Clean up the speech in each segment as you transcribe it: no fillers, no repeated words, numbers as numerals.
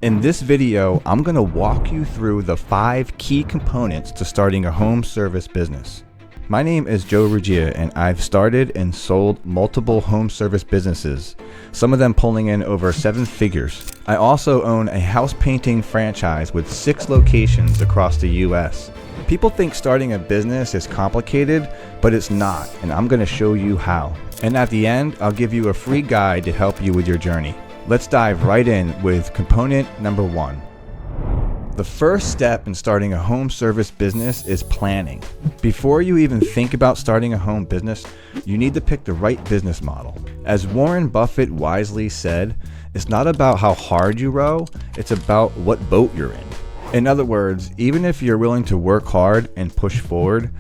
In this video, I'm going to walk you through the 5 key components to starting a home service business. My name is Joe Ruggia, and I've started and sold multiple home service businesses, some of them pulling in over 7 figures. I also own a house painting franchise with 6 locations across the US. People think starting a business is complicated, but it's not, and I'm going to show you how. And at the end, I'll give you a free guide to help you with your journey. Let's dive right in with component number 1. The first step in starting a home service business is planning. Before you even think about starting a home business, you need to pick the right business model. As Warren Buffett wisely said, it's not about how hard you row, it's about what boat you're in. In other words, even if you're willing to work hard and push forward,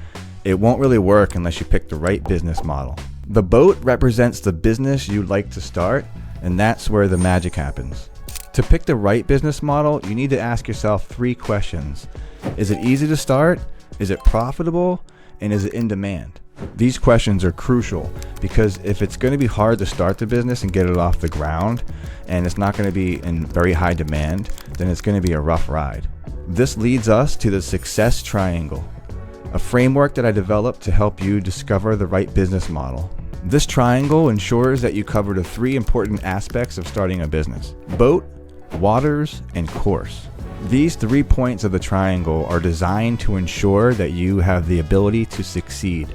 it won't really work unless you pick the right business model. The boat represents the business you'd like to start, and that's where the magic happens. To pick the right business model, you need to ask yourself 3 questions. Is it easy to start? Is it profitable? And is it in demand? These questions are crucial because if it's going to be hard to start the business and get it off the ground, and it's not going to be in very high demand, then it's going to be a rough ride. This leads us to the success triangle, a framework that I developed to help you discover the right business model. This triangle ensures that you cover the 3 important aspects of starting a business: boat, waters, and course. These 3 points of the triangle are designed to ensure that you have the ability to succeed.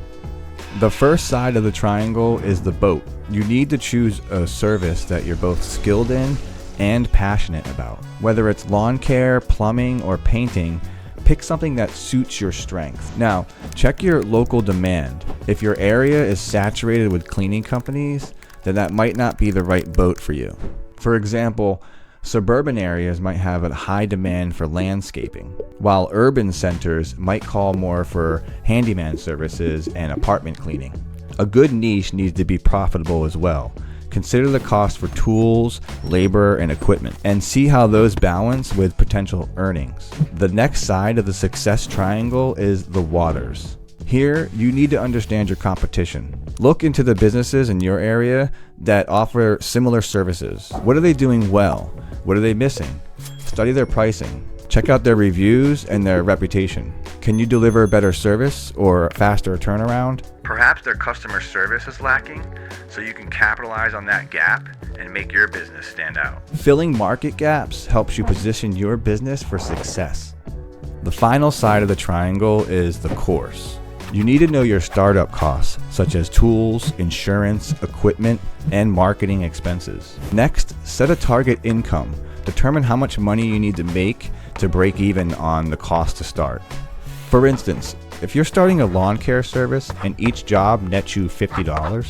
The first side of the triangle is the boat. You need to choose a service that you're both skilled in and passionate about. Whether it's lawn care, plumbing, or painting, pick something that suits your strength. Now, check your local demand. If your area is saturated with cleaning companies, then that might not be the right boat for you. For example, suburban areas might have a high demand for landscaping, while urban centers might call more for handyman services and apartment cleaning. A good niche needs to be profitable as well. Consider the cost for tools, labor, and equipment, and see how those balance with potential earnings. The next side of the success triangle is the waters. Here, you need to understand your competition. Look into the businesses in your area that offer similar services. What are they doing well? What are they missing? Study their pricing. Check out their reviews and their reputation. Can you deliver better service or faster turnaround? Perhaps their customer service is lacking, so you can capitalize on that gap and make your business stand out. Filling market gaps helps you position your business for success. The final side of the triangle is the course. You need to know your startup costs, such as tools, insurance, equipment, and marketing expenses. Next, set a target income. Determine how much money you need to make to break even on the cost to start. For instance, if you're starting a lawn care service and each job nets you $50,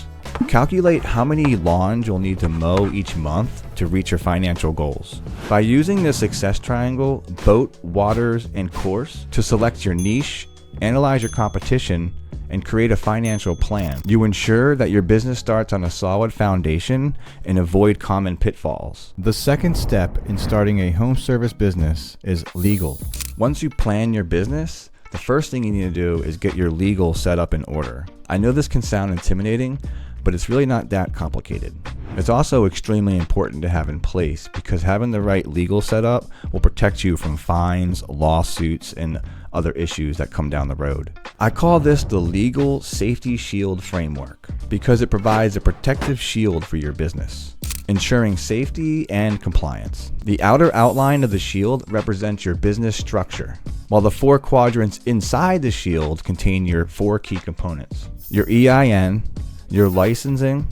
calculate how many lawns you'll need to mow each month to reach your financial goals. By using the success triangle, boat, waters, and course to select your niche, analyze your competition, and create a financial plan, you ensure that your business starts on a solid foundation and avoid common pitfalls. The second step in starting a home service business is legal. Once you plan your business, the first thing you need to do is get your legal set up in order. I know this can sound intimidating, but it's really not that complicated. It's also extremely important to have in place because having the right legal setup will protect you from fines, lawsuits, and other issues that come down the road. I call this the legal safety shield framework because it provides a protective shield for your business, ensuring safety and compliance. The outer outline of the shield represents your business structure, while the 4 quadrants inside the shield contain your 4 key components: your EIN, your licensing,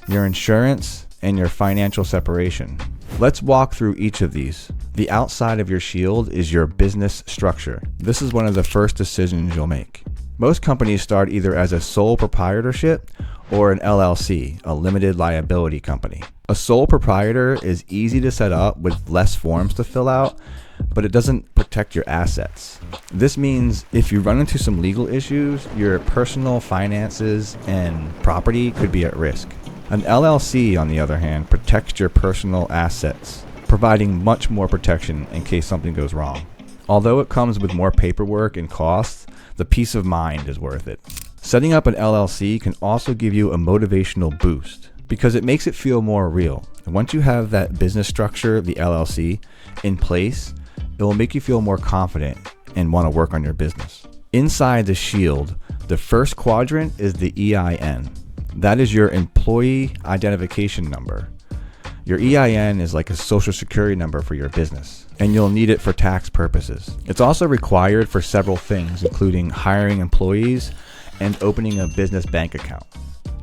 your insurance, and your financial separation. Let's walk through each of these. The outside of your shield is your business structure. This is one of the first decisions you'll make. Most companies start either as a sole proprietorship or an LLC, a limited liability company. A sole proprietor is easy to set up with less forms to fill out, but it doesn't protect your assets. This means if you run into some legal issues, your personal finances and property could be at risk. An LLC, on the other hand, protects your personal assets, providing much more protection in case something goes wrong. Although it comes with more paperwork and costs, the peace of mind is worth it. Setting up an LLC can also give you a motivational boost because it makes it feel more real. And once you have that business structure, the LLC, in place, it will make you feel more confident and want to work on your business. Inside the shield, the first quadrant is the EIN. That is your employee identification number. Your EIN is like a social security number for your business, and you'll need it for tax purposes. It's also required for several things, including hiring employees and opening a business bank account.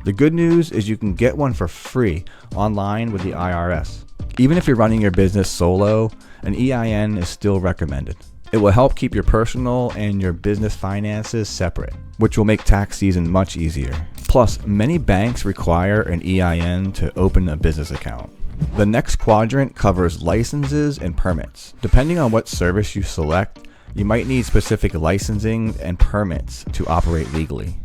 The good news is you can get one for free online with the IRS. Even if you're running your business solo, an EIN is still recommended. It will help keep your personal and your business finances separate, which will make tax season much easier. Plus, many banks require an EIN to open a business account. The next quadrant covers licenses and permits. Depending on what service you select, you might need specific licensing and permits to operate legally.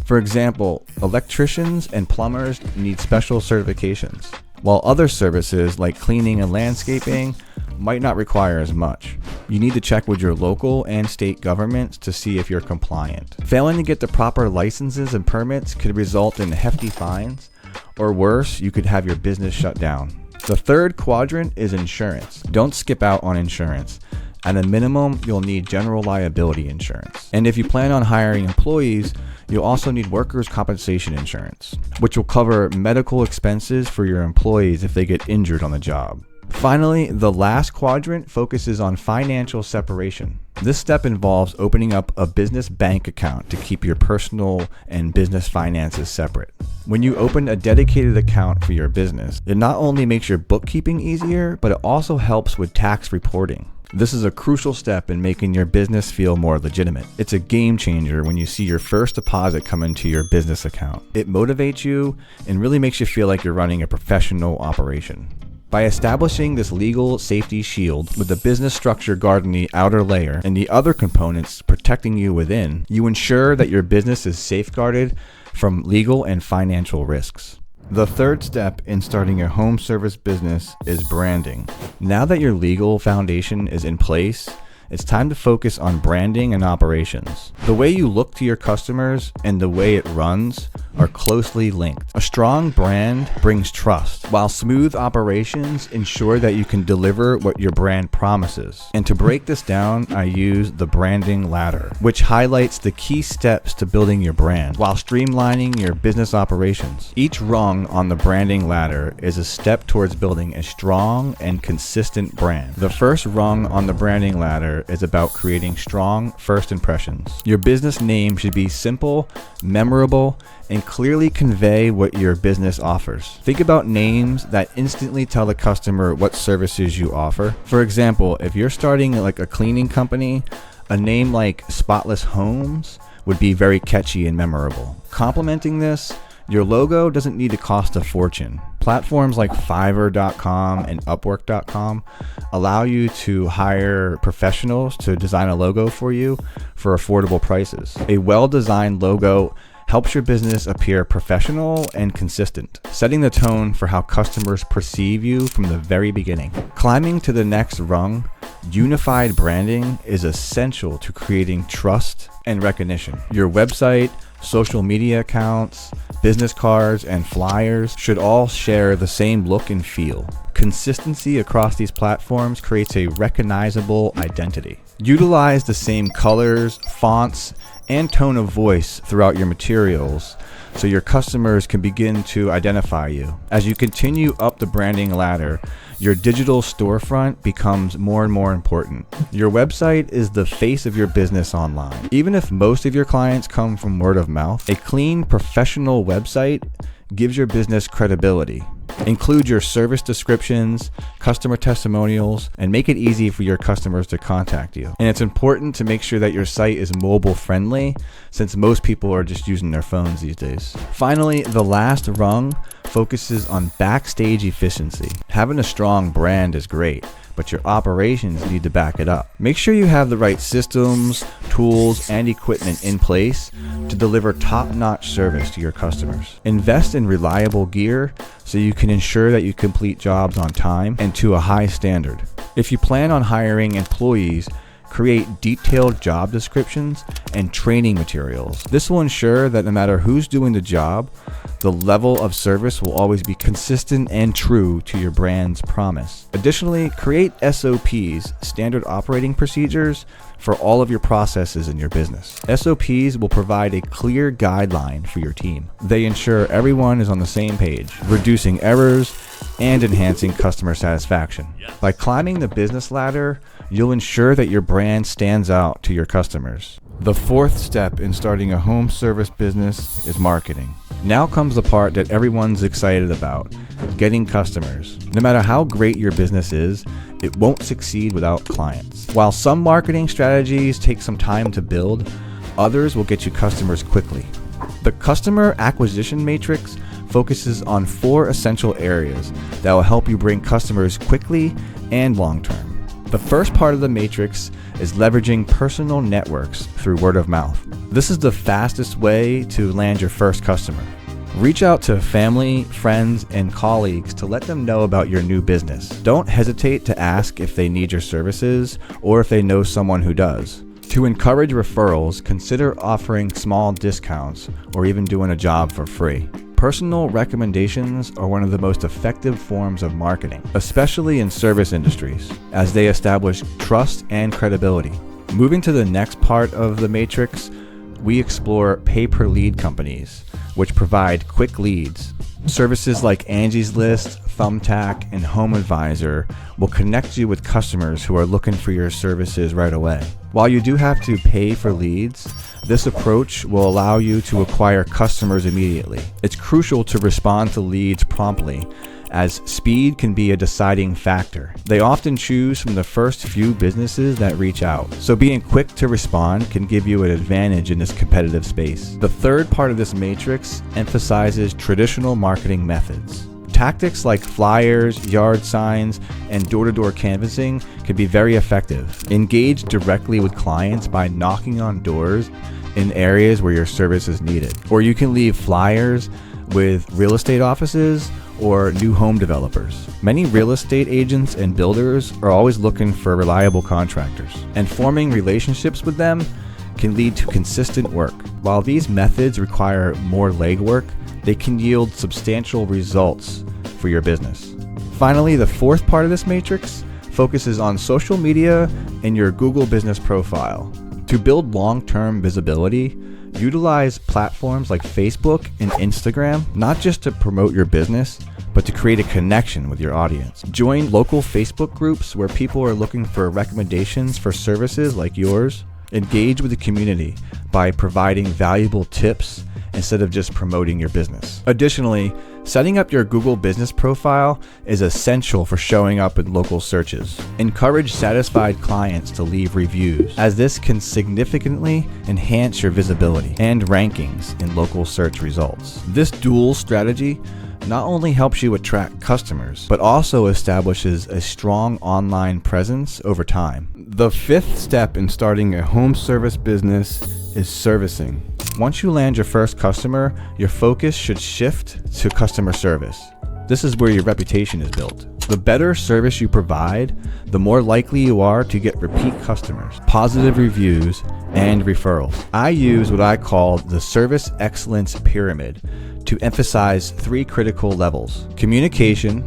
For example, electricians and plumbers need special certifications, while other services like cleaning and landscaping might not require as much. You need to check with your local and state governments to see if you're compliant. Failing to get the proper licenses and permits could result in hefty fines, or worse, you could have your business shut down. The third quadrant is insurance. Don't skip out on insurance. At a minimum, you'll need general liability insurance. And if you plan on hiring employees, you'll also need workers' compensation insurance, which will cover medical expenses for your employees if they get injured on the job. Finally, the last quadrant focuses on financial separation. This step involves opening up a business bank account to keep your personal and business finances separate. When you open a dedicated account for your business, it not only makes your bookkeeping easier, but it also helps with tax reporting. This is a crucial step in making your business feel more legitimate. It's a game changer when you see your first deposit come into your business account. It motivates you and really makes you feel like you're running a professional operation. By establishing this legal safety shield with the business structure guarding the outer layer and the other components protecting you within, you ensure that your business is safeguarded from legal and financial risks. The third step in starting a home service business is branding. Now that your legal foundation is in place, it's time to focus on branding and operations. The way you look to your customers and the way it runs are closely linked. A strong brand brings trust, while smooth operations ensure that you can deliver what your brand promises. And to break this down, I use the branding ladder, which highlights the key steps to building your brand while streamlining your business operations. Each rung on the branding ladder is a step towards building a strong and consistent brand. The first rung on the branding ladder is about creating strong first impressions. Your business name should be simple, memorable, and clearly convey what your business offers. Think about names that instantly tell the customer what services you offer. For example, if you're starting like a cleaning company, a name like Spotless Homes would be very catchy and memorable. Complementing this, your logo doesn't need to cost a fortune. Platforms like Fiverr.com and Upwork.com allow you to hire professionals to design a logo for you for affordable prices. A well-designed logo helps your business appear professional and consistent, setting the tone for how customers perceive you from the very beginning. Climbing to the next rung, unified branding is essential to creating trust and recognition. Your website, social media accounts, business cards, and flyers should all share the same look and feel. Consistency across these platforms creates a recognizable identity. Utilize the same colors, fonts, and tone of voice throughout your materials so your customers can begin to identify you. As you continue up the branding ladder, your digital storefront becomes more and more important. Your website is the face of your business online. Even if most of your clients come from word of mouth, a clean, professional website gives your business credibility. Include your service descriptions, customer testimonials, and make it easy for your customers to contact you. And it's important to make sure that your site is mobile friendly, since most people are just using their phones these days. Finally, the last rung focuses on backstage efficiency. Having a strong brand is great, but your operations need to back it up. Make sure you have the right systems, tools, and equipment in place to deliver top-notch service to your customers. Invest in reliable gear so you can ensure that you complete jobs on time and to a high standard. If you plan on hiring employees, Create detailed job descriptions and training materials. This will ensure that no matter who's doing the job, the level of service will always be consistent and true to your brand's promise. Additionally, create SOPs, standard operating procedures, for all of your processes in your business. SOPs will provide a clear guideline for your team. They ensure everyone is on the same page, reducing errors and enhancing customer satisfaction. By climbing the business ladder, you'll ensure that your brand stands out to your customers. The fourth step in starting a home service business is marketing. Now comes the part that everyone's excited about, getting customers. No matter how great your business is, it won't succeed without clients. While some marketing strategies take some time to build, others will get you customers quickly. The customer acquisition matrix focuses on 4 essential areas that will help you bring customers quickly and long term. The first part of the matrix is leveraging personal networks through word of mouth. This is the fastest way to land your first customer. Reach out to family, friends, and colleagues to let them know about your new business. Don't hesitate to ask if they need your services or if they know someone who does. To encourage referrals, consider offering small discounts or even doing a job for free. Personal recommendations are one of the most effective forms of marketing, especially in service industries, as they establish trust and credibility. Moving to the next part of the matrix, we explore pay-per-lead companies, which provide quick leads. Services like Angie's List, Thumbtack, and Home Advisor will connect you with customers who are looking for your services right away. While you do have to pay for leads, this approach will allow you to acquire customers immediately. It's crucial to respond to leads promptly, as speed can be a deciding factor. They often choose from the first few businesses that reach out, so being quick to respond can give you an advantage in this competitive space. The third part of this matrix emphasizes traditional marketing methods. Tactics like flyers, yard signs, and door-to-door canvassing can be very effective. Engage directly with clients by knocking on doors in areas where your service is needed. Or you can leave flyers with real estate offices or new home developers. Many real estate agents and builders are always looking for reliable contractors, and forming relationships with them can lead to consistent work. While these methods require more legwork, they can yield substantial results for your business. Finally, the fourth part of this matrix focuses on social media and your Google business profile. To build long-term visibility, utilize platforms like Facebook and Instagram, not just to promote your business, but to create a connection with your audience. Join local Facebook groups where people are looking for recommendations for services like yours. Engage with the community by providing valuable tips instead of just promoting your business. Additionally, setting up your Google business profile is essential for showing up in local searches. Encourage satisfied clients to leave reviews, as this can significantly enhance your visibility and rankings in local search results. This dual strategy not only helps you attract customers, but also establishes a strong online presence over time. The fifth step in starting a home service business is servicing. Once you land your first customer, your focus should shift to customer service. This is where your reputation is built. The better service you provide, the more likely you are to get repeat customers, positive reviews, and referrals. I use what I call the service excellence pyramid to emphasize 3 critical levels: communication,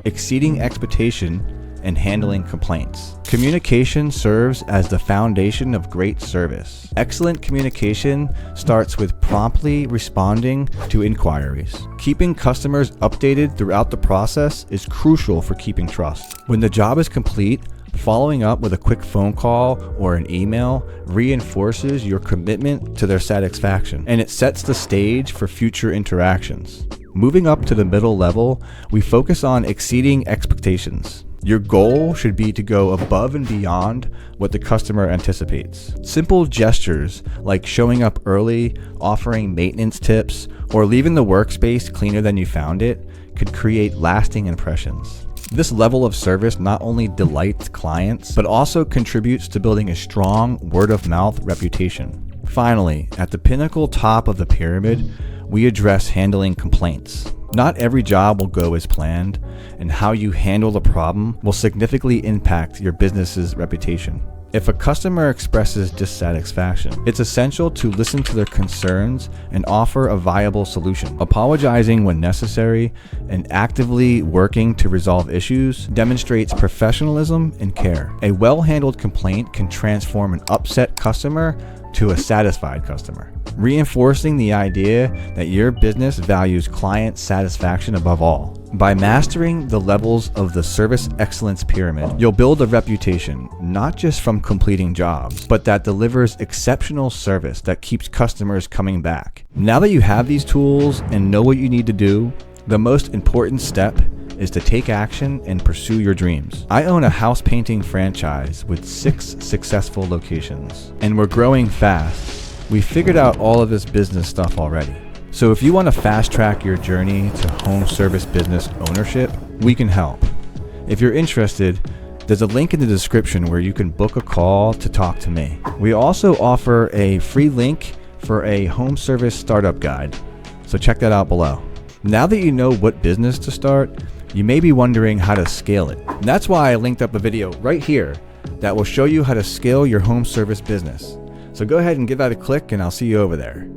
exceeding expectation, and handling complaints. Communication serves as the foundation of great service. Excellent communication starts with promptly responding to inquiries. Keeping customers updated throughout the process is crucial for keeping trust. When the job is complete, following up with a quick phone call or an email reinforces your commitment to their satisfaction, and it sets the stage for future interactions. Moving up to the middle level, we focus on exceeding expectations. Your goal should be to go above and beyond what the customer anticipates. Simple gestures like showing up early, offering maintenance tips, or leaving the workspace cleaner than you found it could create lasting impressions. This level of service not only delights clients, but also contributes to building a strong word-of-mouth reputation. Finally, at the pinnacle top of the pyramid, we address handling complaints. Not every job will go as planned, and how you handle the problem will significantly impact your business's reputation. If a customer expresses dissatisfaction, it's essential to listen to their concerns and offer a viable solution. Apologizing when necessary and actively working to resolve issues demonstrates professionalism and care. A well-handled complaint can transform an upset customer to a satisfied customer, reinforcing the idea that your business values client satisfaction above all. By mastering the levels of the service excellence pyramid, you'll build a reputation not just from completing jobs, but that delivers exceptional service that keeps customers coming back. Now that you have these tools and know what you need to do, the most important step is to take action and pursue your dreams. I own a house painting franchise with 6 successful locations, and we're growing fast. We figured out all of this business stuff already. So if you want to fast track your journey to home service business ownership, we can help. If you're interested, there's a link in the description where you can book a call to talk to me. We also offer a free link for a home service startup guide, so check that out below. Now that you know what business to start, you may be wondering how to scale it. And that's why I linked up a video right here that will show you how to scale your home service business. So go ahead and give that a click and I'll see you over there.